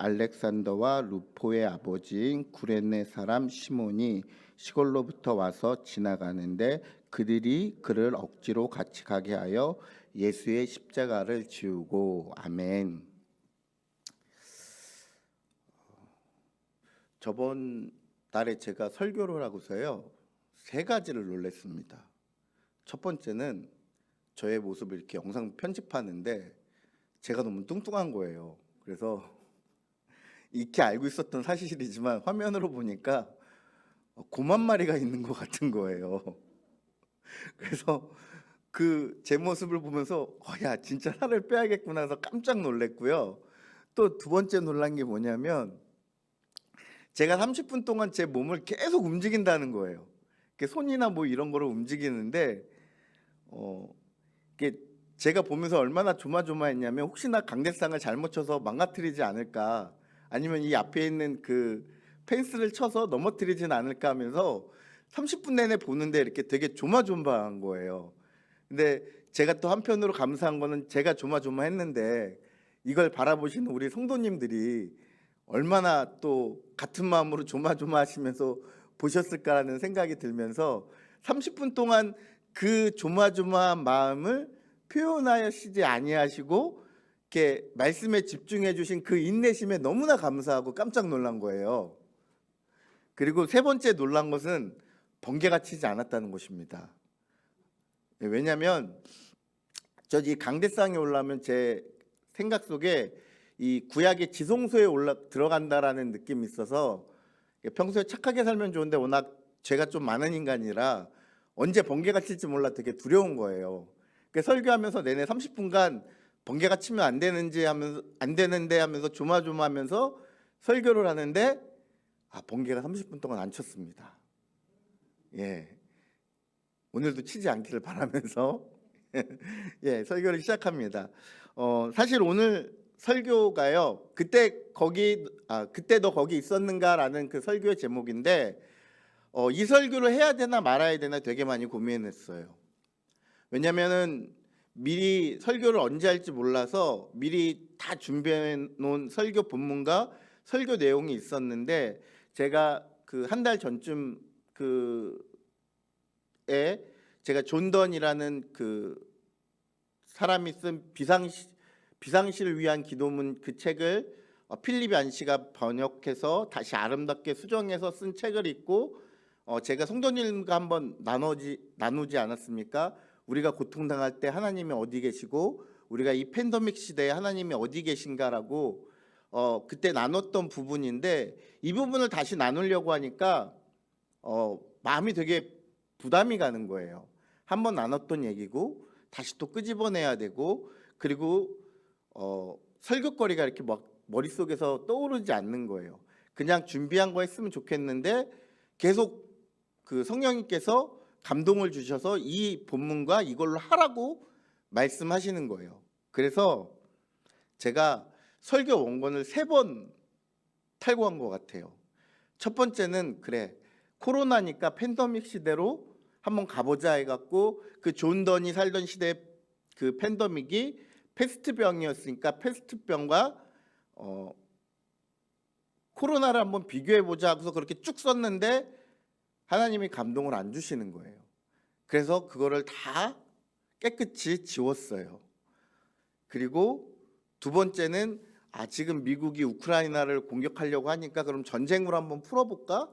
알렉산더와 루포의 아버지인 구레네 사람 시몬이 시골로부터 와서 지나가는데 그들이 그를 억지로 같이 가게 하여 예수의 십자가를 지우고. 아멘. 저번 달에 제가 설교를 하고서요, 세 가지를 놀랐습니다. 첫 번째는 저의 모습을 이렇게 영상 편집하는데 제가 너무 뚱뚱한 거예요. 그래서 익히 알고 있었던 사실이지만 화면으로 보니까 곰 한 마리가 있는 것 같은 거예요. 그래서 그 제 모습을 보면서 야 진짜 살을 빼야겠구나 해서 깜짝 놀랐고요. 또 두 번째 놀란 게 뭐냐면 제가 30분 동안 제 몸을 계속 움직인다는 거예요. 손이나 뭐 이런 거를 움직이는데 이게 제가 보면서 얼마나 조마조마했냐면 혹시나 강대상을 잘못 쳐서 망가뜨리지 않을까, 아니면 이 앞에 있는 그 펜스를 쳐서 넘어뜨리진 않을까 하면서 30분 내내 보는데 이렇게 되게 조마조마한 거예요. 근데 제가 또 한편으로 감사한 거는 제가 조마조마했는데 이걸 바라보시는 우리 성도님들이 얼마나 또 같은 마음으로 조마조마하시면서 보셨을까라는 생각이 들면서 30분 동안 그 조마조마한 마음을 표현하시지 아니하시고 이렇게 말씀에 집중해 주신 그 인내심에 너무나 감사하고 깜짝 놀란 거예요. 그리고 세 번째 놀란 것은 번개가 치지 않았다는 것입니다. 왜냐하면 저기 강대상에 올라오면 제 생각 속에 이 구약의 지성소에 들어간다라는 느낌이 있어서 평소에 착하게 살면 좋은데 워낙 죄가 좀 많은 인간이라 언제 번개가 칠지 몰라 되게 두려운 거예요. 설교하면서 내내 30분간 번개가 치면 안 되는지 하면서 안 되는데 하면서 조마조마하면서 설교를 하는데 번개가 30분 동안 안 쳤습니다. 예, 오늘도 치지 않기를 바라면서 예, 설교를 시작합니다. 사실 오늘 설교가요, 그때 너 거기 있었는가라는 그 설교의 제목인데 이 설교를 해야 되나 말아야 되나 되게 많이 고민했어요. 왜냐면은 미리 설교를 언제 할지 몰라서 미리 다 준비해 놓은 설교 본문과 설교 내용이 있었는데 제가 그 한 달 전쯤 제가 존 던이라는 그 사람이 쓴 비상시를 위한 기도문 그 책을 필립 얀시가 번역해서 다시 아름답게 수정해서 쓴 책을 읽고 제가 성도님과 한번 나누지 않았습니까? 우리가 고통당할 때 하나님이 어디 계시고 우리가 이 팬데믹 시대에 하나님이 어디 계신가라고 그때 나눴던 부분인데 이 부분을 다시 나누려고 하니까 마음이 되게 부담이 가는 거예요. 한번 나눴던 얘기고 다시 또 끄집어내야 되고, 그리고 설교거리가 이렇게 막 머릿속에서 떠오르지 않는 거예요. 그냥 준비한 거 했으면 좋겠는데 계속 그 성령님께서 감동을 주셔서 이 본문과 이걸로 하라고 말씀하시는 거예요. 그래서 제가 설교 원본을 3번 탈고한 것 같아요. 첫 번째는 코로나니까 팬데믹 시대로 한번 가보자 해갖고 그 존 던이 살던 시대 그 팬데믹이 패스트병이었으니까 패스트병과 코로나를 한번 비교해보자 하고서 그렇게 쭉 썼는데 하나님이 감동을 안 주시는 거예요. 그래서 그거를 다 깨끗이 지웠어요. 그리고 두 번째는 지금 미국이 우크라이나를 공격하려고 하니까 그럼 전쟁으로 한번 풀어볼까?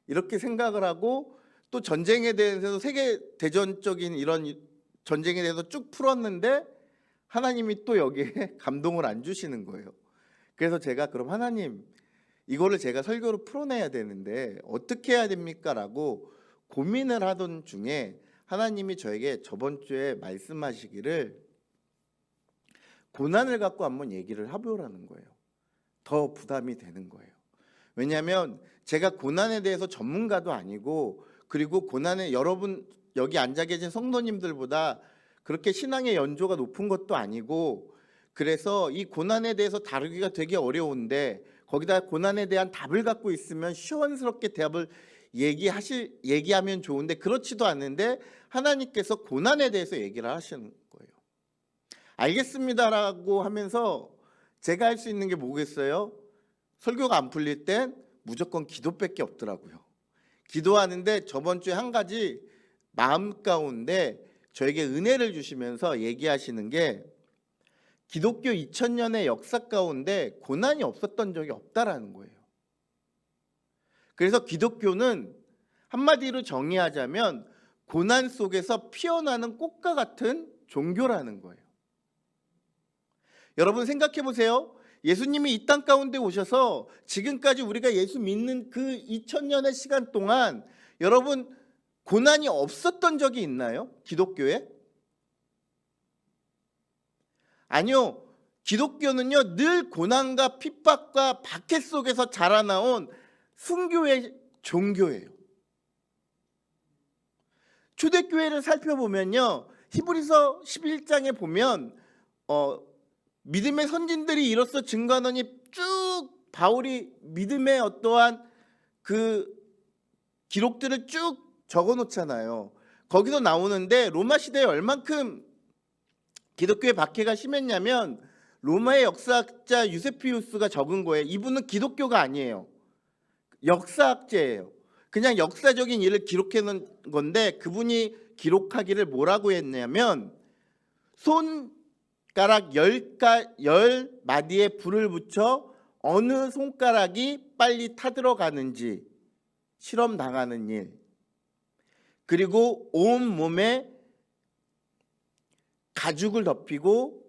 이렇게 생각을 하고 또 전쟁에 대해서 세계 대전적인 이런 전쟁에 대해서 쭉 풀었는데 하나님이 또 여기에 감동을 안 주시는 거예요. 그래서 제가 그럼 하나님 이거를 제가 설교로 풀어내야 되는데 어떻게 해야 됩니까? 라고 고민을 하던 중에 하나님이 저에게 저번 주에 말씀하시기를 고난을 갖고 한번 얘기를 해보라는 거예요. 더 부담이 되는 거예요. 왜냐하면 제가 고난에 대해서 전문가도 아니고, 그리고 고난에 여러분 여기 앉아 계신 성도님들보다 그렇게 신앙의 연조가 높은 것도 아니고, 그래서 이 고난에 대해서 다루기가 되게 어려운데 거기다 고난에 대한 답을 갖고 있으면 시원스럽게 대답을 얘기하면 좋은데 그렇지도 않은데 하나님께서 고난에 대해서 얘기를 하시는 거예요. 알겠습니다라고 하면서 제가 할 수 있는 게 뭐겠어요? 설교가 안 풀릴 땐 무조건 기도밖에 없더라고요. 기도하는데 저번 주에 한 가지 마음 가운데 저에게 은혜를 주시면서 얘기하시는 게 기독교 2000년의 역사 가운데 고난이 없었던 적이 없다라는 거예요. 그래서 기독교는 한마디로 정의하자면 고난 속에서 피어나는 꽃과 같은 종교라는 거예요. 여러분 생각해 보세요. 예수님이 이 땅 가운데 오셔서 지금까지 우리가 예수 믿는 그 2000년의 시간 동안 여러분 고난이 없었던 적이 있나요? 기독교에? 아니요. 기독교는요 늘 고난과 핍박과 박해 속에서 자라나온 순교의 종교예요. 초대교회를 살펴보면요 히브리서 11장에 보면 믿음의 선진들이 이로써 증거하노니 쭉 바울이 믿음의 어떠한 그 기록들을 쭉 적어 놓잖아요. 거기서 나오는데 로마 시대에 얼만큼 기독교의 박해가 심했냐면 로마의 역사학자 유세피우스가 적은 거예요. 이분은 기독교가 아니에요. 역사학자예요. 그냥 역사적인 일을 기록해 놓은 건데 그분이 기록하기를 뭐라고 했냐면 손가락 10마디에 불을 붙여 어느 손가락이 빨리 타들어가는지 실험 당하는 일, 그리고 온 몸에 가죽을 덮이고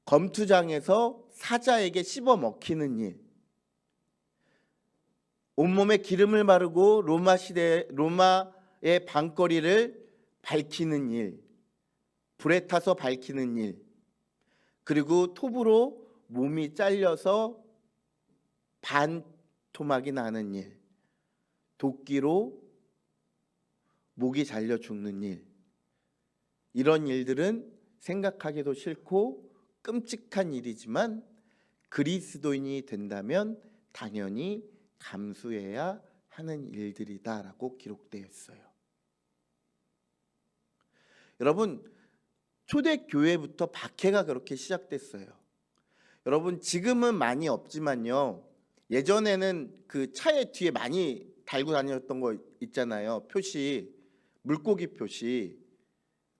검투장에서 사자에게 씹어 먹히는 일, 온몸에 기름을 바르고 로마의 방거리를 밝히는 일, 불에 타서 밝히는 일, 그리고 톱으로 몸이 잘려서 반토막이 나는 일, 도끼로 목이 잘려 죽는 일, 이런 일들은 생각하기도 싫고 끔찍한 일이지만 그리스도인이 된다면 당연히 감수해야 하는 일들이다라고 기록되어 있어요. 여러분 초대교회부터 박해가 그렇게 시작됐어요. 여러분 지금은 많이 없지만요 예전에는 그 차에 뒤에 많이 달고 다녔던 거 있잖아요. 표시, 물고기 표시,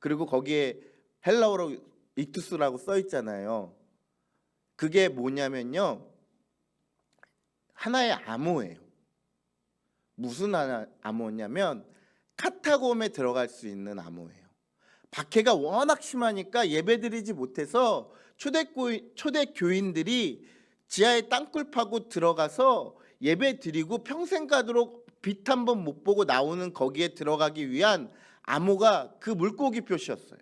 그리고 거기에 헬라어로 익투스라고 써 있잖아요. 그게 뭐냐면요 하나의 암호예요. 무슨 암호냐면 카타콤에 들어갈 수 있는 암호예요. 박해가 워낙 심하니까 예배드리지 못해서 초대교인들이 지하에 땅굴 파고 들어가서 예배드리고 평생 가도록 빛 한 번 못 보고 나오는 거기에 들어가기 위한 암호가 그 물고기 표시였어요.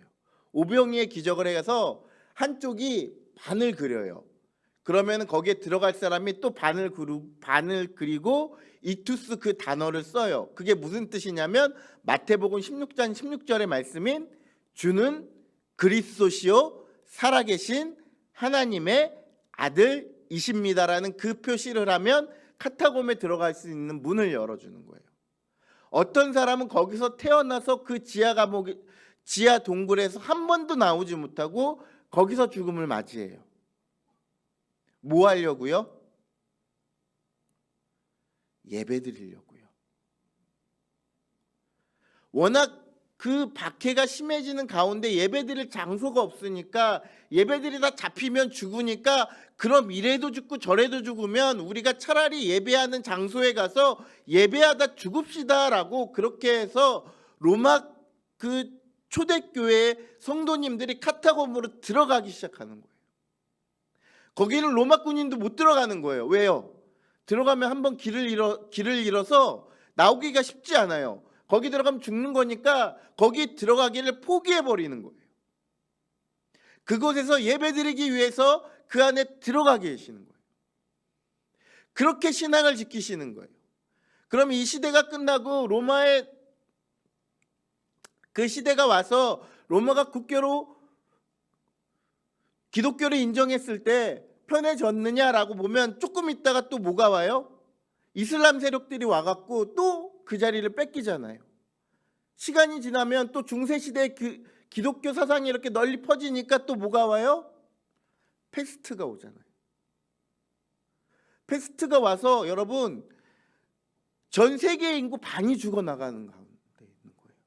오병이의 기적을 해서 한쪽이 반을 그려요. 그러면 거기에 들어갈 사람이 또 반을 그리고 이투스 그 단어를 써요. 그게 무슨 뜻이냐면 마태복음 16장 16절의 말씀인 주는 그리스도시요 살아계신 하나님의 아들이십니다라는 그 표시를 하면 카타콤에 들어갈 수 있는 문을 열어주는 거예요. 어떤 사람은 거기서 태어나서 그 지하 동굴에서 한 번도 나오지 못하고 거기서 죽음을 맞이해요. 뭐 하려고요? 예배 드리려고요. 워낙 그 박해가 심해지는 가운데 예배 드릴 장소가 없으니까 예배 드리다 잡히면 죽으니까 그럼 이래도 죽고 저래도 죽으면 우리가 차라리 예배하는 장소에 가서 예배하다 죽읍시다라고 그렇게 해서 로마 그 초대교회 성도님들이 카타콤으로 들어가기 시작하는 거예요. 거기는 로마 군인도 못 들어가는 거예요. 왜요? 들어가면 한번 길을 잃어서 나오기가 쉽지 않아요. 거기 들어가면 죽는 거니까 거기 들어가기를 포기해 버리는 거예요. 그곳에서 예배드리기 위해서 그 안에 들어가 계시는 거예요. 그렇게 신앙을 지키시는 거예요. 그럼 이 시대가 끝나고 로마의 그 시대가 와서 로마가 국교로 기독교를 인정했을 때 편해졌느냐라고 보면 조금 있다가 또 뭐가 와요? 이슬람 세력들이 와갖고 또 그 자리를 뺏기잖아요. 시간이 지나면 또 중세시대에 그 기독교 사상이 이렇게 널리 퍼지니까 또 뭐가 와요? 패스트가 오잖아요. 패스트가 와서 여러분 전 세계 인구 반이 죽어나가는 가운데 있는 거예요.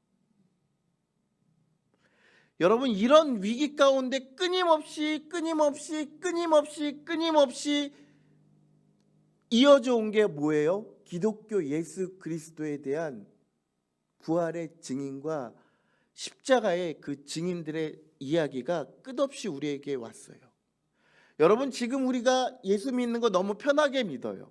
여러분 이런 위기 가운데 끊임없이 이어져 온 게 뭐예요? 기독교 예수 그리스도에 대한 부활의 증인과 십자가의 그 증인들의 이야기가 끝없이 우리에게 왔어요. 여러분 지금 우리가 예수 믿는 거 너무 편하게 믿어요.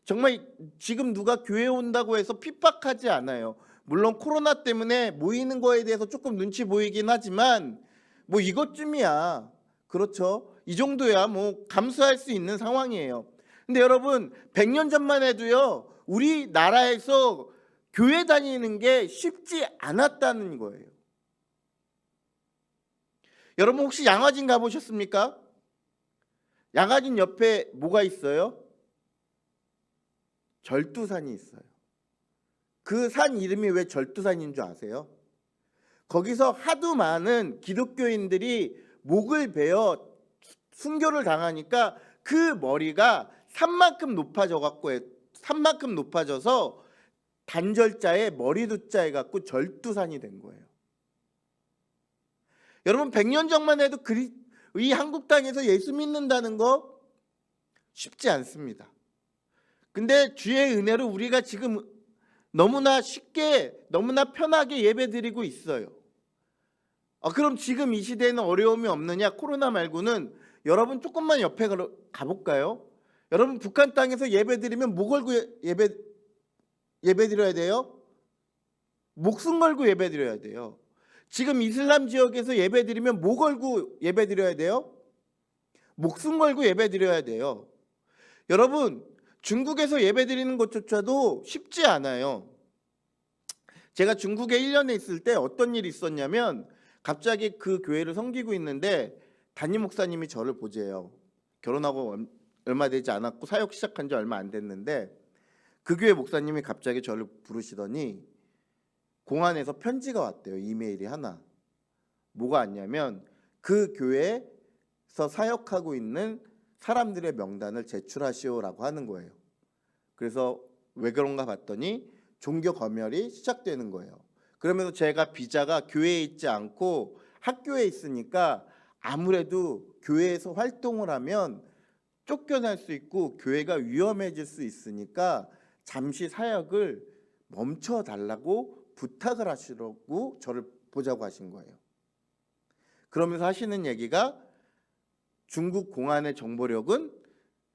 정말 지금 누가 교회 온다고 해서 핍박하지 않아요. 물론 코로나 때문에 모이는 거에 대해서 조금 눈치 보이긴 하지만 뭐 이것쯤이야. 그렇죠. 이 정도야 뭐 감수할 수 있는 상황이에요. 근데 여러분 100년 전만 해도요. 우리나라에서 교회 다니는 게 쉽지 않았다는 거예요. 여러분 혹시 양화진 가보셨습니까? 양화진 옆에 뭐가 있어요? 절두산이 있어요. 그 산 이름이 왜 절두산인 줄 아세요? 거기서 하도 많은 기독교인들이 목을 베어 순교를 당하니까 그 머리가 산만큼 높아져서 단절자에 머리두자 해갖고 절두산이 된 거예요. 여러분 100년 전만 해도 이 한국 땅에서 예수 믿는다는 거 쉽지 않습니다. 근데 주의 은혜로 우리가 지금 너무나 쉽게 너무나 편하게 예배드리고 있어요. 그럼 지금 이 시대에는 어려움이 없느냐? 코로나 말고는 여러분 조금만 옆에 가볼까요? 여러분 북한 땅에서 예배드리면 뭐 걸고 예배드려야 돼요? 목숨 걸고 예배드려야 돼요. 지금 이슬람 지역에서 예배드리면 뭐 걸고 예배드려야 돼요? 목숨 걸고 예배드려야 돼요. 여러분 중국에서 예배드리는 것조차도 쉽지 않아요. 제가 중국에 1년에 있을 때 어떤 일이 있었냐면 갑자기 그 교회를 섬기고 있는데 담임 목사님이 저를 보재요. 결혼하고 얼마 되지 않았고 사역 시작한 지 얼마 안 됐는데 그 교회 목사님이 갑자기 저를 부르시더니 공안에서 편지가 왔대요. 이메일이 하나. 뭐가 왔냐면 그 교회에서 사역하고 있는 사람들의 명단을 제출하시오라고 하는 거예요. 그래서 왜 그런가 봤더니 종교 검열이 시작되는 거예요. 그러면서 제가 비자가 교회에 있지 않고 학교에 있으니까 아무래도 교회에서 활동을 하면 쫓겨날 수 있고 교회가 위험해질 수 있으니까 잠시 사역을 멈춰달라고 부탁을 하시려고 저를 보자고 하신 거예요. 그러면서 하시는 얘기가 중국 공안의 정보력은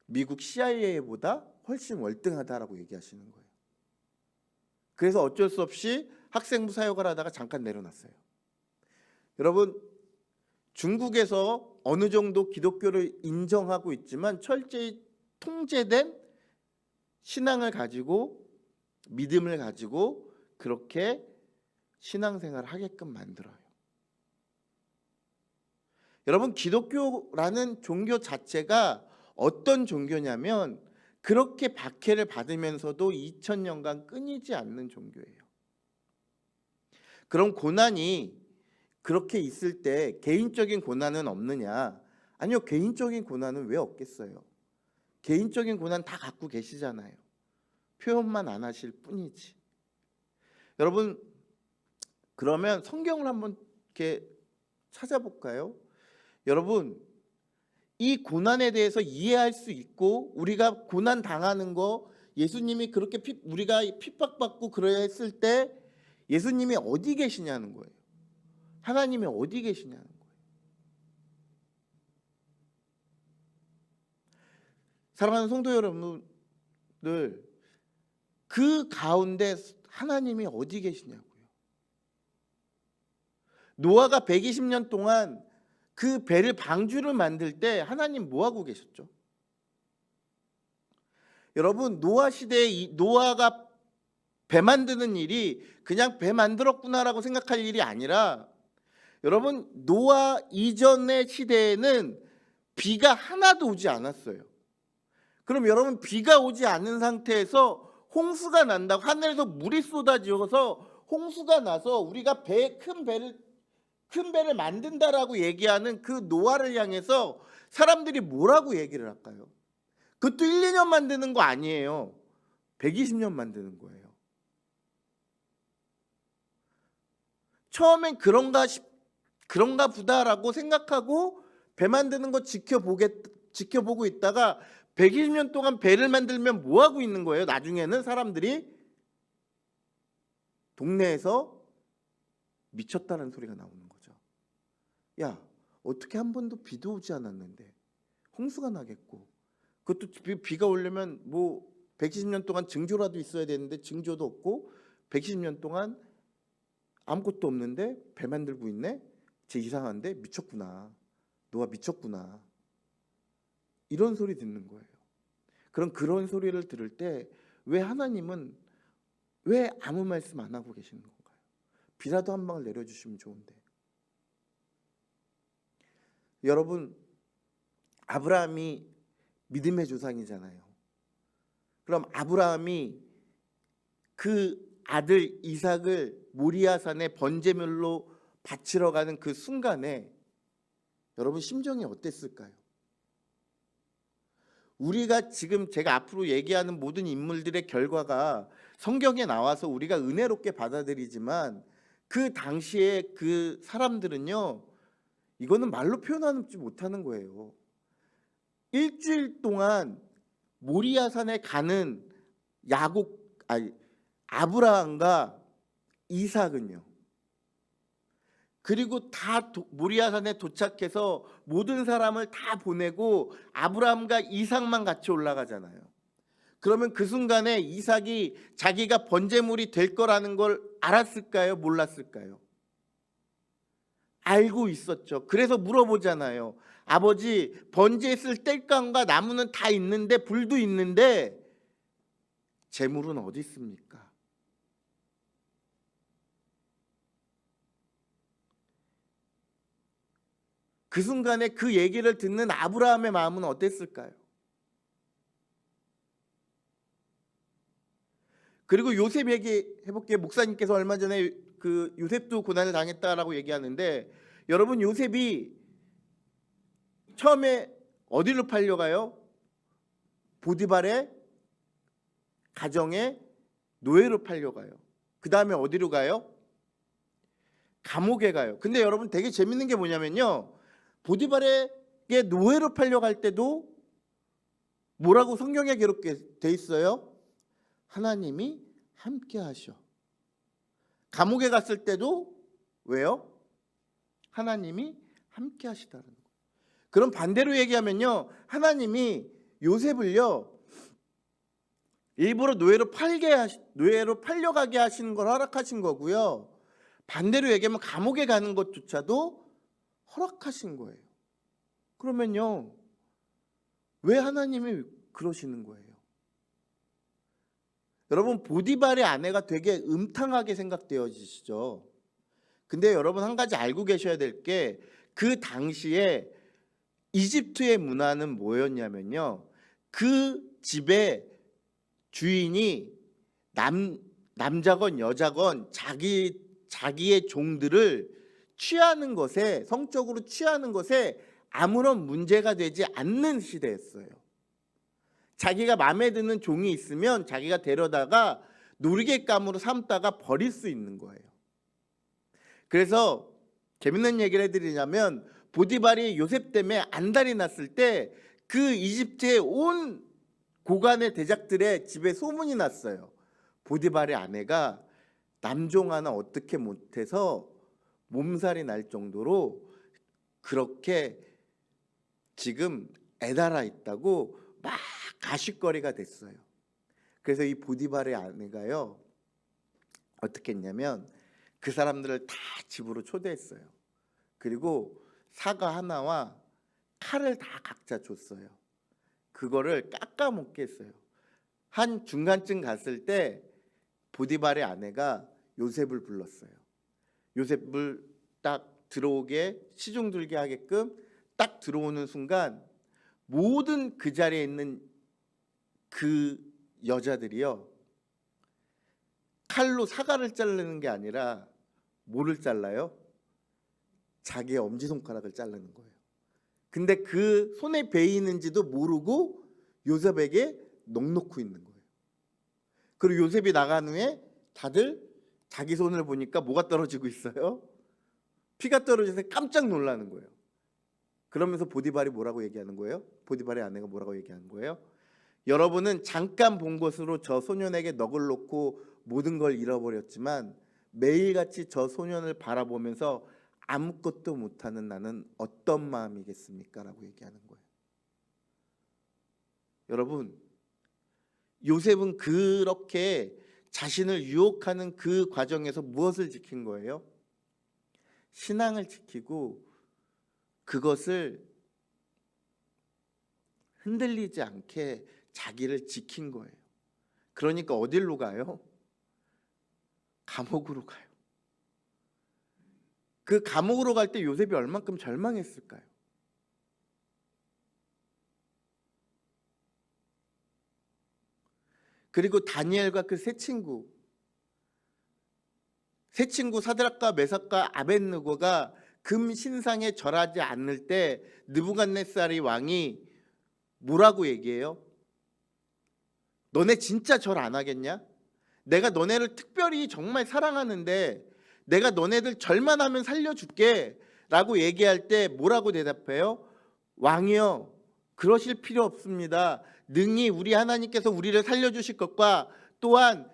미국 CIA보다 훨씬 월등하다라고 얘기하시는 거예요. 그래서 어쩔 수 없이 학생부 사역을 하다가 잠깐 내려놨어요. 여러분 중국에서 어느 정도 기독교를 인정하고 있지만 철저히 통제된 신앙을 가지고 믿음을 가지고 그렇게 신앙생활을 하게끔 만들어요. 여러분 기독교라는 종교 자체가 어떤 종교냐면 그렇게 박해를 받으면서도 2000년간 끊이지 않는 종교예요. 그럼 고난이 그렇게 있을 때 개인적인 고난은 없느냐? 아니요, 개인적인 고난은 왜 없겠어요? 개인적인 고난 다 갖고 계시잖아요. 표현만 안 하실 뿐이지. 여러분 그러면 성경을 한번 이렇게 찾아볼까요? 여러분 이 고난에 대해서 이해할 수 있고 우리가 고난 당하는 거 예수님이 그렇게 우리가 핍박받고 그래야 했을 때 예수님이 어디 계시냐는 거예요. 하나님이 어디 계시냐는 거예요. 사랑하는 성도 여러분들 그 가운데 하나님이 어디 계시냐고요. 노아가 120년 동안 그 배를 방주를 만들 때 하나님 뭐 하고 계셨죠? 여러분 노아 시대에 노아가 배 만드는 일이 그냥 배 만들었구나라고 생각할 일이 아니라 여러분 노아 이전의 시대에는 비가 하나도 오지 않았어요. 그럼 여러분 비가 오지 않는 상태에서 홍수가 난다고 하늘에서 물이 쏟아지어서 홍수가 나서 우리가 큰 배를 만든다라고 얘기하는 그 노아를 향해서 사람들이 뭐라고 얘기를 할까요? 그것도 1, 2년 만드는 거 아니에요. 120년 만드는 거예요. 처음엔 그런가 보다라고 생각하고 배 만드는 거 지켜보고 있다가 120년 동안 배를 만들면 뭐 하고 있는 거예요? 나중에는 사람들이 동네에서 미쳤다는 소리가 나오는 거죠. 야, 어떻게 한 번도 비도 오지 않았는데 홍수가 나겠고, 그것도 비가 오려면 뭐 120년 동안 징조라도 있어야 되는데 징조도 없고 120년 동안 아무것도 없는데 배 만들고 있네? 쟤 이상한데? 미쳤구나. 너가 미쳤구나. 이런 소리 듣는 거예요. 그런 소리를 들을 때 왜 하나님은 왜 아무 말씀 안 하고 계시는 건가요? 비라도 한 방울 내려주시면 좋은데. 여러분, 아브라함이 믿음의 조상이잖아요. 그럼 아브라함이 그 아들 이삭을 모리아산에 번제물로 바치러 가는 그 순간에 여러분 심정이 어땠을까요? 우리가 지금 제가 앞으로 얘기하는 모든 인물들의 결과가 성경에 나와서 우리가 은혜롭게 받아들이지만 그 당시에 그 사람들은요, 이거는 말로 표현하지 못하는 거예요. 일주일 동안 모리아산에 가는 아브라함과 이삭은요, 그리고 다 모리아산에 도착해서 모든 사람을 다 보내고 아브라함과 이삭만 같이 올라가잖아요. 그러면 그 순간에 이삭이 자기가 번제물이 될 거라는 걸 알았을까요? 몰랐을까요? 알고 있었죠. 그래서 물어보잖아요. 아버지, 번제했을 땔감과 나무는 다 있는데, 불도 있는데 제물은 어디 있습니까? 그 순간에 그 얘기를 듣는 아브라함의 마음은 어땠을까요? 그리고 요셉 얘기해볼게요. 목사님께서 얼마 전에 그 요셉도 고난을 당했다라고 얘기하는데, 여러분, 요셉이 처음에 어디로 팔려가요? 보디발의 가정에 노예로 팔려가요. 그 다음에 어디로 가요? 감옥에 가요. 근데 여러분, 되게 재밌는 게 뭐냐면요, 보디발에게 노예로 팔려갈 때도 뭐라고 성경에 기록돼 있어요? 하나님이 함께 하셔. 감옥에 갔을 때도 왜요? 하나님이 함께 하시다는 거예요. 그럼 반대로 얘기하면요, 하나님이 요셉을요 일부러 노예로 팔려가게 하시는 걸 허락하신 거고요, 반대로 얘기하면 감옥에 가는 것조차도 허락하신 거예요. 그러면요, 왜 하나님이 그러시는 거예요? 여러분, 보디발의 아내가 되게 음탕하게 생각되어지시죠? 근데 여러분, 한 가지 알고 계셔야 될 게, 그 당시에 이집트의 문화는 뭐였냐면요, 그 집의 주인이 남자건 여자건 자기의 종들을 취하는 것에, 성적으로 취하는 것에 아무런 문제가 되지 않는 시대였어요. 자기가 마음에 드는 종이 있으면 자기가 데려다가 놀이객감으로 삼다가 버릴 수 있는 거예요. 그래서 재밌는 얘기를 해드리냐면, 보디발이 요셉 때문에 안달이 났을 때 그 이집트의 온 고관의 대작들의 집에 소문이 났어요. 보디발의 아내가 남종 하나 어떻게 못해서 몸살이 날 정도로 그렇게 지금 애달아 있다고 막 가십거리가 됐어요. 그래서 이 보디발의 아내가요, 어떻게 했냐면 그 사람들을 다 집으로 초대했어요. 그리고 사과 하나와 칼을 다 각자 줬어요. 그거를 깎아 먹게 했어요. 한 중간쯤 갔을 때 보디발의 아내가 요셉을 불렀어요. 요셉을 딱 들어오게, 시중 들게 하게끔 딱 들어오는 순간 모든 그 자리에 있는 그 여자들이요, 칼로 사과를 자르는 게 아니라 뭐를 잘라요? 자기의 엄지손가락을 자르는 거예요. 근데 그 손에 베이는지도 모르고 요셉에게 넋놓고 있는 거예요. 그리고 요셉이 나간 후에 다들 자기 손을 보니까 뭐가 떨어지고 있어요? 피가 떨어져서 깜짝 놀라는 거예요. 그러면서 보디발이 뭐라고 얘기하는 거예요? 보디발의 아내가 뭐라고 얘기하는 거예요? 여러분은 잠깐 본 것으로 저 소년에게 넋을 놓고 모든 걸 잃어버렸지만 매일같이 저 소년을 바라보면서 아무것도 못하는 나는 어떤 마음이겠습니까? 라고 얘기하는 거예요. 여러분, 요셉은 그렇게 자신을 유혹하는 그 과정에서 무엇을 지킨 거예요? 신앙을 지키고 그것을 흔들리지 않게 자기를 지킨 거예요. 그러니까 어디로 가요? 감옥으로 가요. 그 감옥으로 갈 때 요셉이 얼만큼 절망했을까요? 그리고 다니엘과 그 세 친구 사드락과 메삭과 아벳느고가 금 신상에 절하지 않을 때 느부갓네살이 왕이 뭐라고 얘기해요? 너네 진짜 절 안 하겠냐? 내가 너네를 특별히 정말 사랑하는데 내가 너네들 절만 하면 살려줄게 라고 얘기할 때 뭐라고 대답해요? 왕이여, 그러실 필요 없습니다. 능히 우리 하나님께서 우리를 살려주실 것과 또한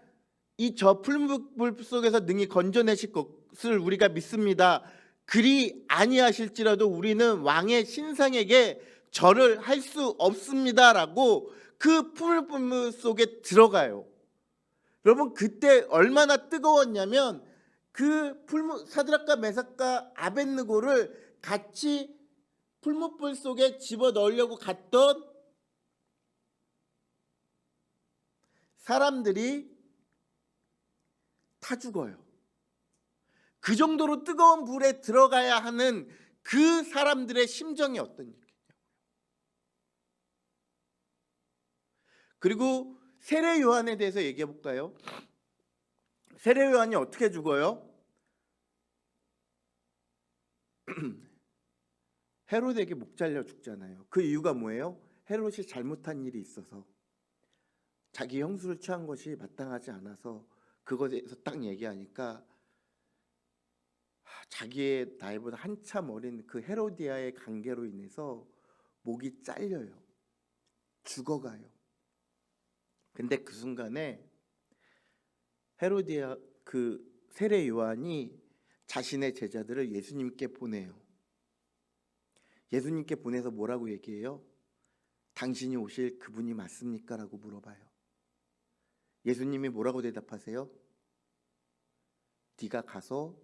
이 저 풀무불 속에서 능히 건져내실 것을 우리가 믿습니다. 그리 아니하실지라도 우리는 왕의 신상에게 절을 할 수 없습니다 라고 그 풀무불 속에 들어가요. 여러분, 그때 얼마나 뜨거웠냐면 그 사드락과 메삭과 아벳느고를 같이 풀무불 속에 집어넣으려고 갔던 사람들이 다 죽어요. 그 정도로 뜨거운 불에 들어가야 하는 그 사람들의 심정이 어떤 일이겠냐고요. 그리고 세례 요한에 대해서 얘기해 볼까요? 세례 요한이 어떻게 죽어요? 헤롯에게 목 잘려 죽잖아요. 그 이유가 뭐예요? 헤롯이 잘못한 일이 있어서 자기 형수를 취한 것이 마땅하지 않아서 그것에 대해서 딱 얘기하니까 자기의 나이보다 한참 어린 그 헤로디아의 관계로 인해서 목이 잘려요. 죽어가요. 근데 그 순간에 헤로디아 그 세례 요한이 자신의 제자들을 예수님께 보내요. 예수님께 보내서 뭐라고 얘기해요? 당신이 오실 그분이 맞습니까? 라고 물어봐요. 예수님이 뭐라고 대답하세요? 네가 가서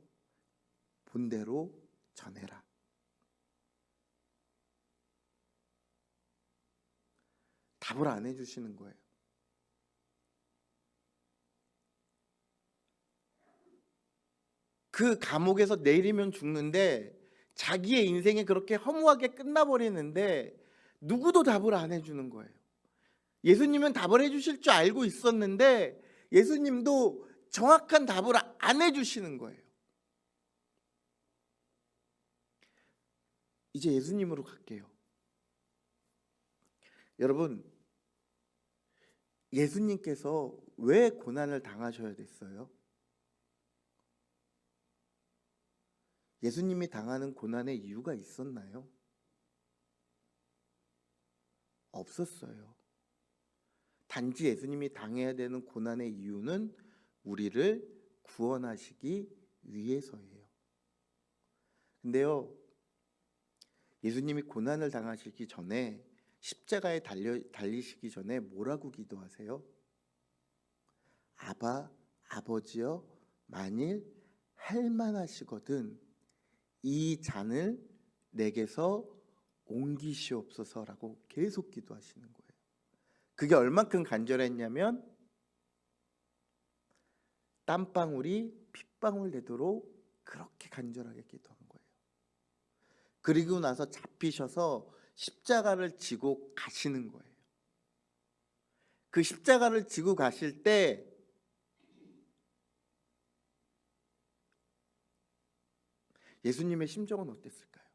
본 대로 전해라. 답을 안 해주시는 거예요. 그 감옥에서 내리면 죽는데 자기의 인생이 그렇게 허무하게 끝나버리는데 누구도 답을 안 해주는 거예요. 예수님은 답을 해주실 줄 알고 있었는데 예수님도 정확한 답을 안 해주시는 거예요. 이제 예수님으로 갈게요. 여러분, 예수님께서 왜 고난을 당하셔야 됐어요? 예수님이 당하는 고난의 이유가 있었나요? 없었어요. 단지 예수님이 당해야 되는 고난의 이유는 우리를 구원하시기 위해서예요. 근데요, 예수님이 고난을 당하시기 전에 십자가에 달리시기 전에 뭐라고 기도하세요? 아버지여, 만일 할 만하시거든 이 잔을 내게서 옮기시옵소서라고 계속 기도하시는 거예요. 그게 얼만큼 간절했냐면 땀방울이 핏방울 되도록 그렇게 간절하게 기도한 거예요. 그리고 나서 잡히셔서 십자가를 지고 가시는 거예요. 그 십자가를 지고 가실 때 예수님의 심정은 어땠을까요?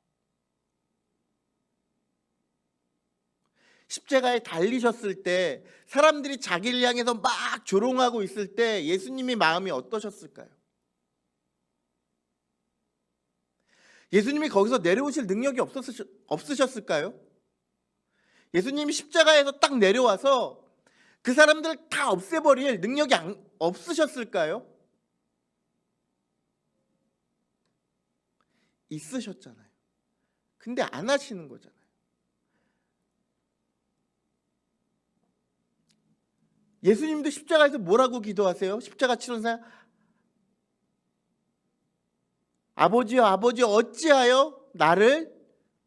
십자가에 달리셨을 때 사람들이 자기를 향해서 막 조롱하고 있을 때 예수님이 마음이 어떠셨을까요? 예수님이 거기서 내려오실 능력이 없으셨을까요? 예수님이 십자가에서 딱 내려와서 그 사람들을 다 없애버릴 능력이 없으셨을까요? 있으셨잖아요. 근데 안 하시는 거잖아요. 예수님도 십자가에서 뭐라고 기도하세요? 십자가 치료사 아버지여 아버지 어찌하여 나를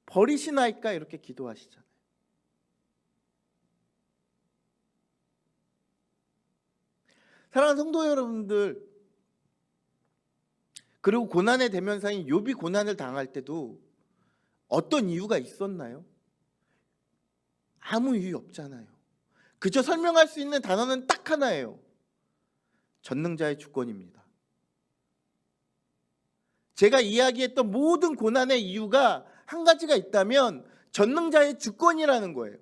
버리시나이까 이렇게 기도하시잖아요. 사랑하는 성도 여러분들, 그리고 고난의 대명사인 욥이 고난을 당할 때도 어떤 이유가 있었나요? 아무 이유 없잖아요. 그저 설명할 수 있는 단어는 딱 하나예요. 전능자의 주권입니다. 제가 이야기했던 모든 고난의 이유가 한 가지가 있다면 전능자의 주권이라는 거예요.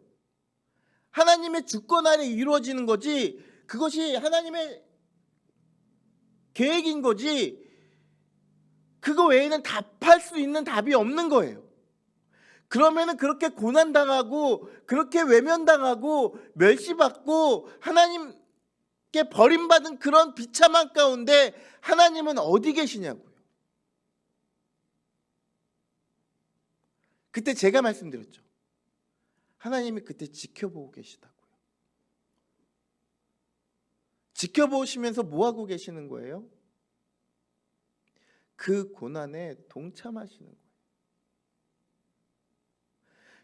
하나님의 주권 아래 이루어지는 거지, 그것이 하나님의 계획인 거지, 그거 외에는 답할 수 있는 답이 없는 거예요. 그러면은 그렇게 고난당하고 그렇게 외면당하고 멸시받고 하나님께 버림받은 그런 비참한 가운데 하나님은 어디 계시냐고요. 그때 제가 말씀드렸죠. 하나님이 그때 지켜보고 계시다고요. 지켜보시면서 뭐하고 계시는 거예요? 그 고난에 동참하시는 거예요.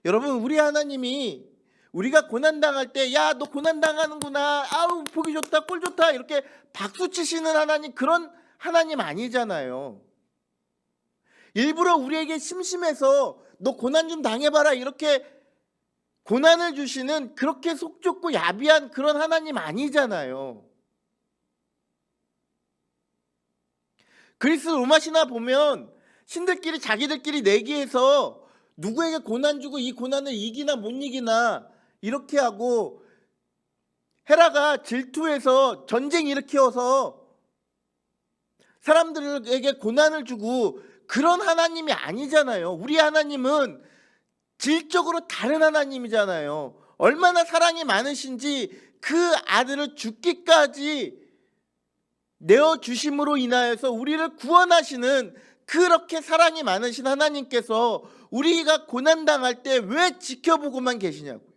여러분, 우리 하나님이 우리가 고난당할 때 야 너 고난당하는구나, 아우 보기 좋다, 꼴 좋다 이렇게 박수 치시는 하나님, 그런 하나님 아니잖아요. 일부러 우리에게 심심해서 너 고난 좀 당해봐라 이렇게 고난을 주시는 그렇게 속 좁고 야비한 그런 하나님 아니잖아요. 그리스 로마 신화 보면 신들끼리 자기들끼리 내기해서 누구에게 고난 주고 이 고난을 이기나 못 이기나 이렇게 하고, 헤라가 질투해서 전쟁 일으켜서 사람들에게 고난을 주고, 그런 하나님이 아니잖아요. 우리 하나님은 질적으로 다른 하나님이잖아요. 얼마나 사랑이 많으신지 그 아들을 죽기까지 내어주심으로 인하여서 우리를 구원하시는 그렇게 사랑이 많으신 하나님께서 우리가 고난당할 때 왜 지켜보고만 계시냐고요.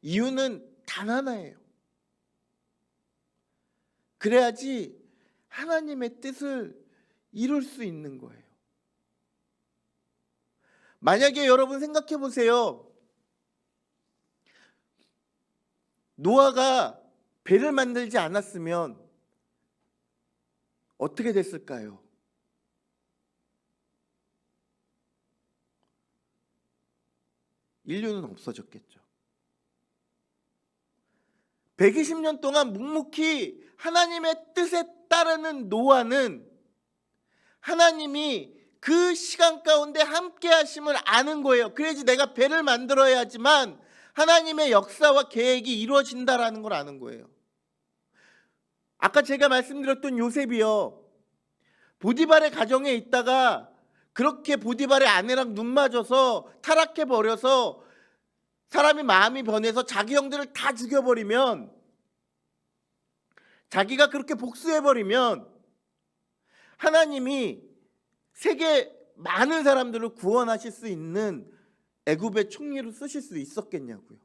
이유는 단 하나예요. 그래야지 하나님의 뜻을 이룰 수 있는 거예요. 만약에 여러분 생각해 보세요. 노아가 배를 만들지 않았으면 어떻게 됐을까요? 인류는 없어졌겠죠. 120년 동안 묵묵히 하나님의 뜻에 따르는 노아는 하나님이 그 시간 가운데 함께 하심을 아는 거예요. 그래야지 내가 배를 만들어야지만 하나님의 역사와 계획이 이루어진다라는 걸 아는 거예요. 아까 제가 말씀드렸던 요셉이요, 보디발의 가정에 있다가 그렇게 보디발의 아내랑 눈 맞아서 타락해 버려서 사람이 마음이 변해서 자기 형들을 다 죽여버리면, 자기가 그렇게 복수해버리면 하나님이 세계 많은 사람들을 구원하실 수 있는 애굽의 총리로 쓰실 수 있었겠냐고요.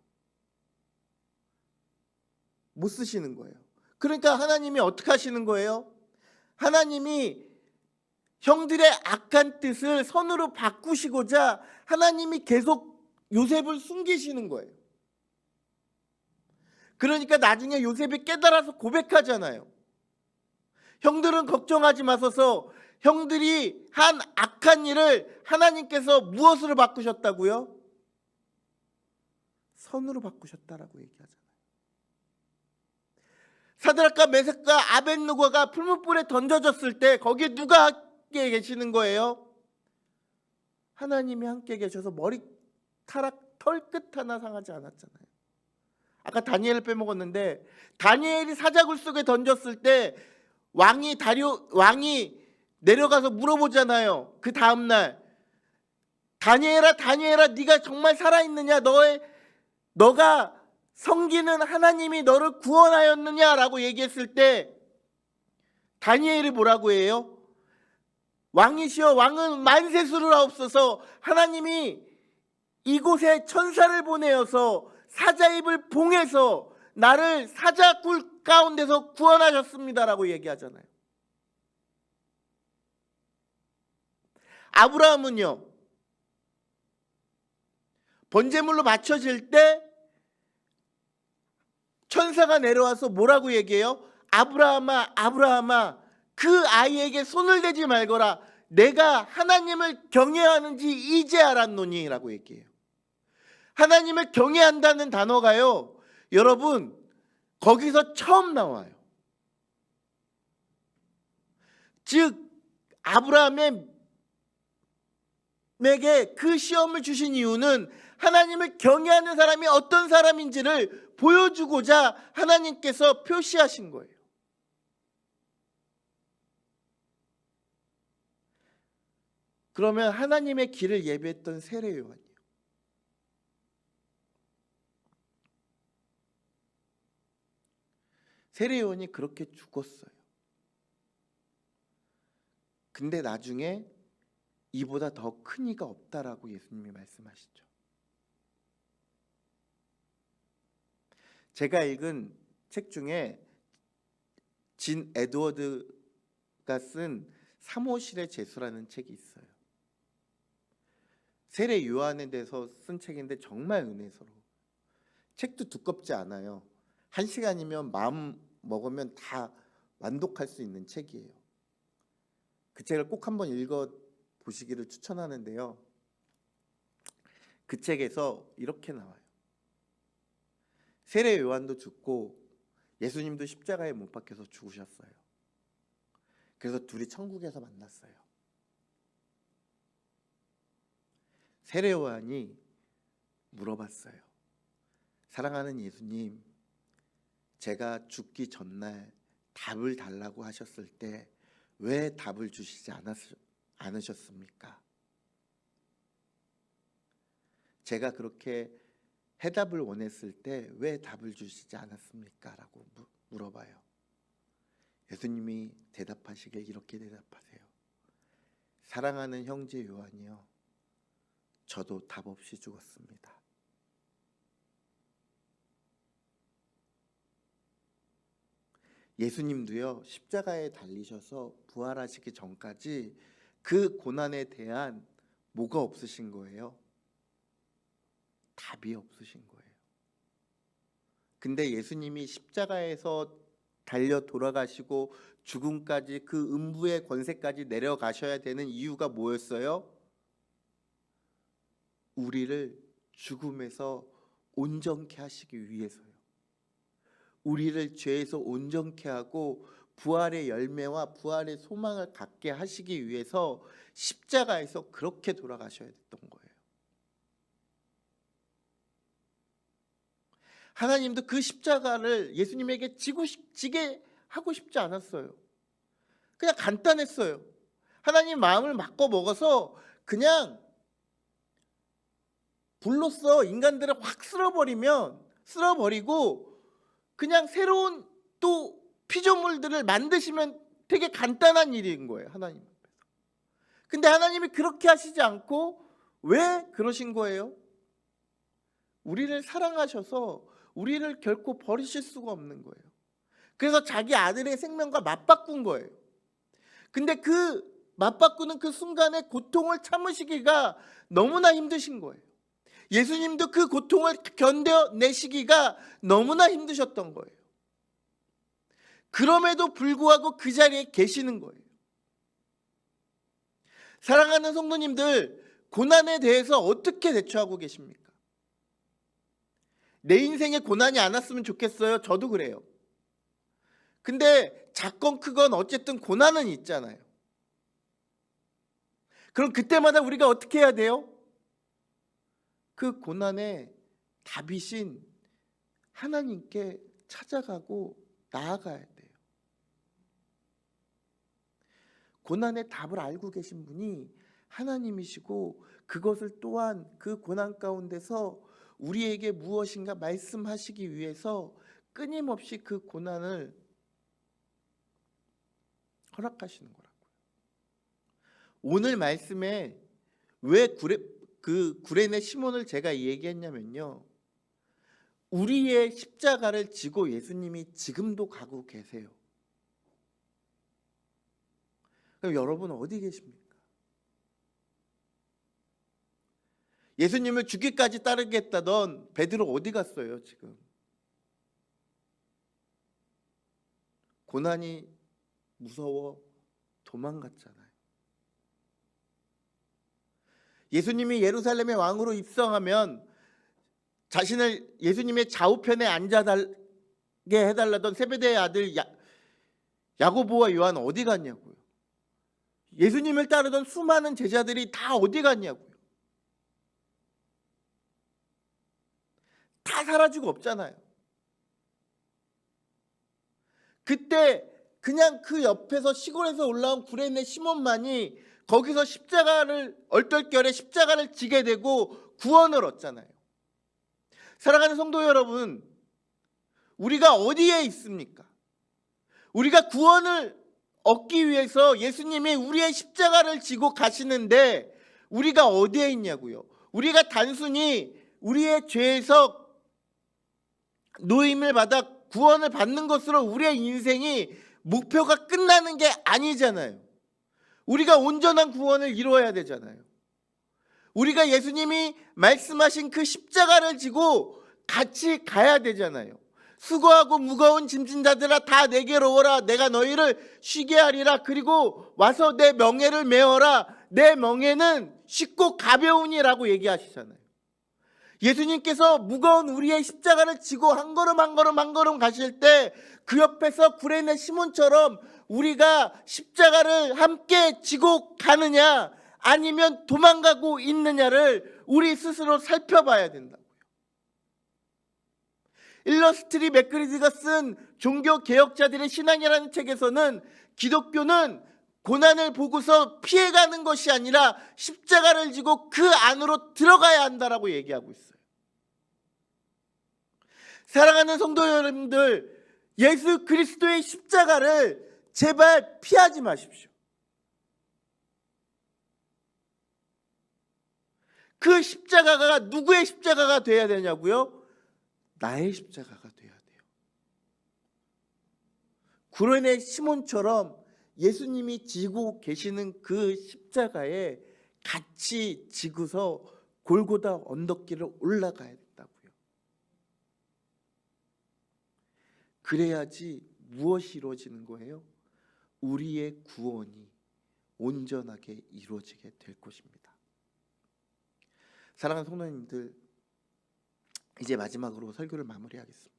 못 쓰시는 거예요. 그러니까 하나님이 어떻게 하시는 거예요? 하나님이 형들의 악한 뜻을 선으로 바꾸시고자 하나님이 계속 요셉을 숨기시는 거예요. 그러니까 나중에 요셉이 깨달아서 고백하잖아요. 형들은 걱정하지 마소서, 형들이 한 악한 일을 하나님께서 무엇으로 바꾸셨다고요? 선으로 바꾸셨다라고 얘기하잖아요. 사드락과 메삭과 아벳느고가 풀무불에 던져졌을 때 거기에 누가 함께 계시는 거예요? 하나님이 함께 계셔서 머리 털끝 하나 상하지 않았잖아요. 아까 다니엘을 빼먹었는데 다니엘이 사자굴 속에 던졌을 때 왕이 내려가서 물어보잖아요. 그 다음 날 다니엘아 네가 정말 살아있느냐? 너가 섬기는 하나님이 너를 구원하였느냐라고 얘기했을 때 다니엘이 뭐라고 해요? 왕이시여 왕은 만세수를 하옵소서. 하나님이 이곳에 천사를 보내어서 사자 입을 봉해서 나를 사자굴 가운데서 구원하셨습니다라고 얘기하잖아요. 아브라함은요, 번제물로 바쳐질 때 천사가 내려와서 뭐라고 얘기해요? 아브라함아 아브라함아 그 아이에게 손을 대지 말거라. 내가 하나님을 경외하는지 이제 알았노니 라고 얘기해요. 하나님을 경외한다는 단어가요, 여러분 거기서 처음 나와요. 즉 아브라함에게 그 시험을 주신 이유는 하나님을 경외하는 사람이 어떤 사람인지를 보여주고자 하나님께서 표시하신 거예요. 그러면 하나님의 길을 예배했던 세례 요한이요, 세례 요한이 그렇게 죽었어요. 근데 나중에 이보다 더 큰 이가 없다라고 예수님이 말씀하시죠. 제가 읽은 책 중에 진 에드워드가 쓴 사모실의 제수라는 책이 있어요. 세례 요한에 대해서 쓴 책인데 정말 은혜스러워. 책도 두껍지 않아요. 1시간이면 마음 먹으면 다 완독할 수 있는 책이에요. 그 책을 꼭 한번 읽어 보시기를 추천하는데요. 그 책에서 이렇게 나와요. 세례 요한도 죽고 예수님도 십자가에 못 박혀서 죽으셨어요. 그래서 둘이 천국에서 만났어요. 세례 요한이 물어봤어요. 사랑하는 예수님, 제가 죽기 전날 답을 달라고 하셨을 때 왜 답을 주시지 않으셨습니까? 제가 그렇게 해답을 원했을 때 왜 답을 주시지 않았습니까? 라고 물어봐요. 예수님이 대답하시길 이렇게 대답하세요. 사랑하는 형제 요한이요, 저도 답 없이 죽었습니다. 예수님도요, 십자가에 달리셔서 부활하시기 전까지 그 고난에 대한 뭐가 없으신 거예요? 답이 없으신 거예요. 근데 예수님이 십자가에서 달려 돌아가시고 죽음까지 그 음부의 권세까지 내려가셔야 되는 이유가 뭐였어요? 우리를 죽음에서 온전케 하시기 위해서요. 우리를 죄에서 온전케 하고 부활의 열매와 부활의 소망을 갖게 하시기 위해서 십자가에서 그렇게 돌아가셔야 됐던 거예요. 하나님도 그 십자가를 예수님에게 지게 하고 싶지 않았어요. 그냥 간단했어요. 하나님 마음을 바꿔 먹어서 그냥 불로써 인간들을 확 쓸어버리고 그냥 새로운 또 피조물들을 만드시면 되게 간단한 일인 거예요, 하나님 앞에서. 근데 하나님이 그렇게 하시지 않고 왜 그러신 거예요? 우리를 사랑하셔서 우리를 결코 버리실 수가 없는 거예요. 그래서 자기 아들의 생명과 맞바꾼 거예요. 근데 그 맞바꾸는 그 순간에 고통을 참으시기가 너무나 힘드신 거예요. 예수님도 그 고통을 견뎌내시기가 너무나 힘드셨던 거예요. 그럼에도 불구하고 그 자리에 계시는 거예요. 사랑하는 성도님들, 고난에 대해서 어떻게 대처하고 계십니까? 내 인생에 고난이 안 왔으면 좋겠어요. 저도 그래요. 근데 작건 크건 어쨌든 고난은 있잖아요. 그럼 그때마다 우리가 어떻게 해야 돼요? 그 고난의 답이신 하나님께 찾아가고 나아가야 돼요. 고난의 답을 알고 계신 분이 하나님이시고 그것을 또한 그 고난 가운데서 우리에게 무엇인가 말씀하시기 위해서 끊임없이 그 고난을 허락하시는 거라고요. 오늘 말씀에 왜 구레네 시몬을 제가 얘기했냐면요, 우리의 십자가를 지고 예수님이 지금도 가고 계세요. 그럼 여러분 어디 계십니까? 예수님을 죽기까지 따르겠다던 베드로 어디 갔어요 지금? 고난이 무서워 도망갔잖아요. 예수님이 예루살렘의 왕으로 입성하면 자신을 예수님의 좌우편에 앉아게 해달라던 세베대의 아들 야고보와 요한 어디 갔냐고요. 예수님을 따르던 수많은 제자들이 다 어디 갔냐고요. 다 사라지고 없잖아요. 그때 그냥 그 옆에서 시골에서 올라온 구레네 시몬만이 거기서 얼떨결에 십자가를 지게 되고 구원을 얻잖아요. 사랑하는 성도 여러분, 우리가 어디에 있습니까? 우리가 구원을 얻기 위해서 예수님이 우리의 십자가를 지고 가시는데 우리가 어디에 있냐고요. 우리가 단순히 우리의 죄에서 노임을 받아 구원을 받는 것으로 우리의 인생이 목표가 끝나는 게 아니잖아요. 우리가 온전한 구원을 이루어야 되잖아요. 우리가 예수님이 말씀하신 그 십자가를 지고 같이 가야 되잖아요. 수고하고 무거운 짐진 자들아 다 내게로 오라. 내가 너희를 쉬게 하리라. 그리고 와서 내 멍에를 메어라. 내 멍에는 쉽고 가벼우니라고 얘기하시잖아요. 예수님께서 무거운 우리의 십자가를 지고 한 걸음 한 걸음 한 걸음 가실 때 그 옆에서 구레네 시몬처럼 우리가 십자가를 함께 지고 가느냐 아니면 도망가고 있느냐를 우리 스스로 살펴봐야 된다고요. 일러스트리 맥그리드가 쓴 종교개혁자들의 신앙이라는 책에서는 기독교는 고난을 보고서 피해가는 것이 아니라 십자가를 지고 그 안으로 들어가야 한다라고 얘기하고 있어요. 사랑하는 성도 여러분들, 예수 그리스도의 십자가를 제발 피하지 마십시오. 그 십자가가 누구의 십자가가 돼야 되냐고요? 나의 십자가가 돼야 돼요. 구레네 시몬처럼 예수님이 지고 계시는 그 십자가에 같이 지고서 골고다 언덕길을 올라가야 된다고요. 그래야지 무엇이 이루어지는 거예요? 우리의 구원이 온전하게 이루어지게 될 것입니다. 사랑하는 성도님들, 이제 마지막으로 설교를 마무리하겠습니다.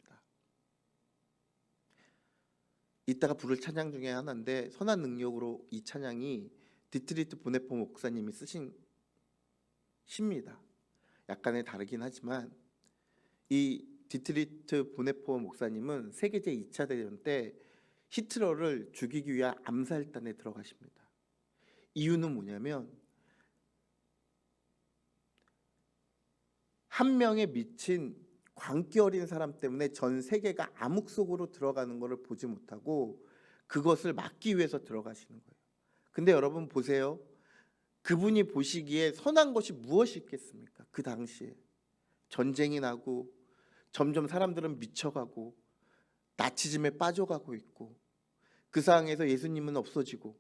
이따가 부를 찬양 중에 하나인데 선한 능력으로 이 찬양이 디트리트 보네포 목사님이 쓰신 시입니다. 약간의 다르긴 하지만 이 디트리트 보네포 목사님은 세계 제2차 대전 때 히틀러를 죽이기 위한 암살단에 들어가십니다. 이유는 뭐냐면 한 명에 미친 광기 어린 사람 때문에 전 세계가 암흑 속으로 들어가는 것을 보지 못하고 그것을 막기 위해서 들어가시는 거예요. 근데 여러분 보세요. 그분이 보시기에 선한 것이 무엇이 있겠습니까? 그 당시에 전쟁이 나고 점점 사람들은 미쳐가고 나치즘에 빠져가고 있고 그 상황에서 예수님은 없어지고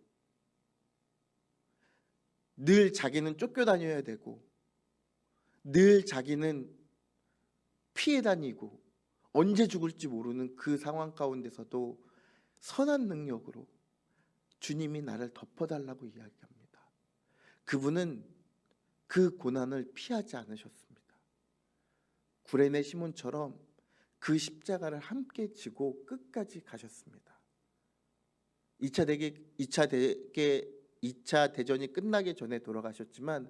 늘 자기는 쫓겨다녀야 되고 늘 자기는 피해 다니고 언제 죽을지 모르는 그 상황 가운데서도 선한 능력으로 주님이 나를 덮어달라고 이야기합니다. 그분은 그 고난을 피하지 않으셨습니다. 구레네 시몬처럼 그 십자가를 함께 지고 끝까지 가셨습니다. 2차 대전이 끝나기 전에 돌아가셨지만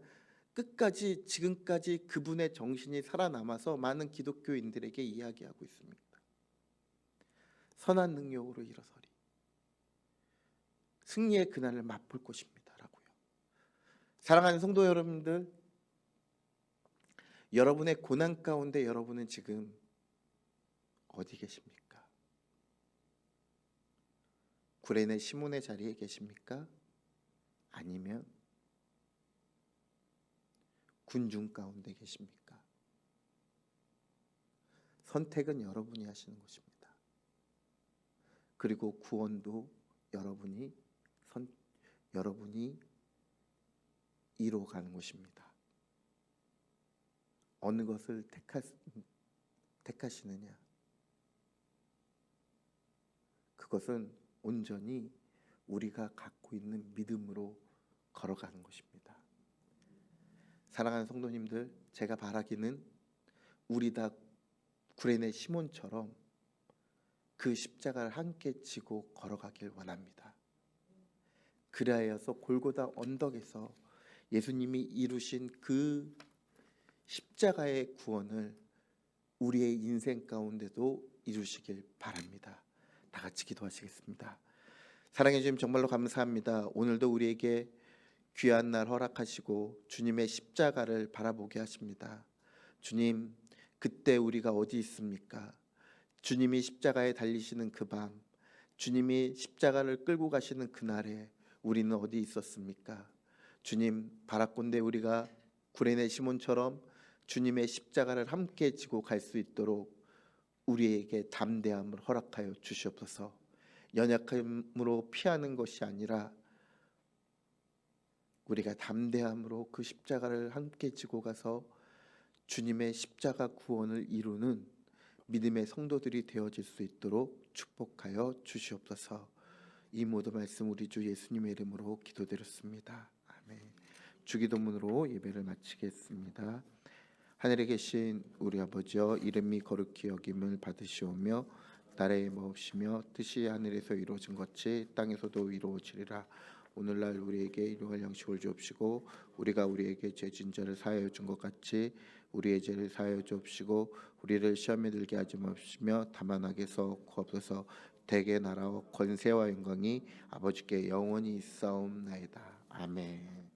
끝까지 지금까지 그분의 정신이 살아남아서 많은 기독교인들에게 이야기하고 있습니다. 선한 능력으로 일어서리 승리의 그날을 맛볼 것입니다 라고요. 사랑하는 성도 여러분들, 여러분의 고난 가운데 여러분은 지금 어디 계십니까? 구레네 시몬의 자리에 계십니까? 아니면 군중 가운데 계십니까? 선택은 여러분이 하시는 것입니다. 그리고 구원도 여러분이 이뤄가는 것입니다. 어느 것을 택하시느냐? 그것은 온전히 우리가 갖고 있는 믿음으로 걸어가는 것입니다. 사랑하는 성도님들, 제가 바라기는 우리 다 구레네 시몬처럼 그 십자가를 함께 지고 걸어가길 원합니다. 그리하여서 골고다 언덕에서 예수님이 이루신 그 십자가의 구원을 우리의 인생 가운데도 이루시길 바랍니다. 다 같이 기도하시겠습니다. 사랑해 주님 정말로 감사합니다. 오늘도 우리에게 귀한 날 허락하시고 주님의 십자가를 바라보게 하십니다. 주님, 그때 우리가 어디 있습니까? 주님이 십자가에 달리시는 그 밤, 주님이 십자가를 끌고 가시는 그날에 우리는 어디 있었습니까? 주님, 바라건대 우리가 구레네 시몬처럼 주님의 십자가를 함께 지고 갈 수 있도록 우리에게 담대함을 허락하여 주시옵소서. 연약함으로 피하는 것이 아니라 우리가 담대함으로 그 십자가를 함께 지고 가서 주님의 십자가 구원을 이루는 믿음의 성도들이 되어질 수 있도록 축복하여 주시옵소서. 이 모든 말씀 우리 주 예수님의 이름으로 기도드렸습니다. 아멘. 주기도문으로 예배를 마치겠습니다. 하늘에 계신 우리 아버지여, 이름이 거룩히 여김을 받으시오며 나라의 마옵시며 뜻이 하늘에서 이루어진 것이 땅에서도 이루어지리라. 오늘날 우리에게 일용할 양식을 주옵시고 우리가 우리에게 죄진 자를 사하여 준 것 같이 우리의 죄를 사하여 주옵시고 우리를 시험에 들게 하지 마시며 다만 악에서 구하옵소서. 대개 나라와 권세와 영광이 아버지께 영원히 있사옵나이다. 아멘.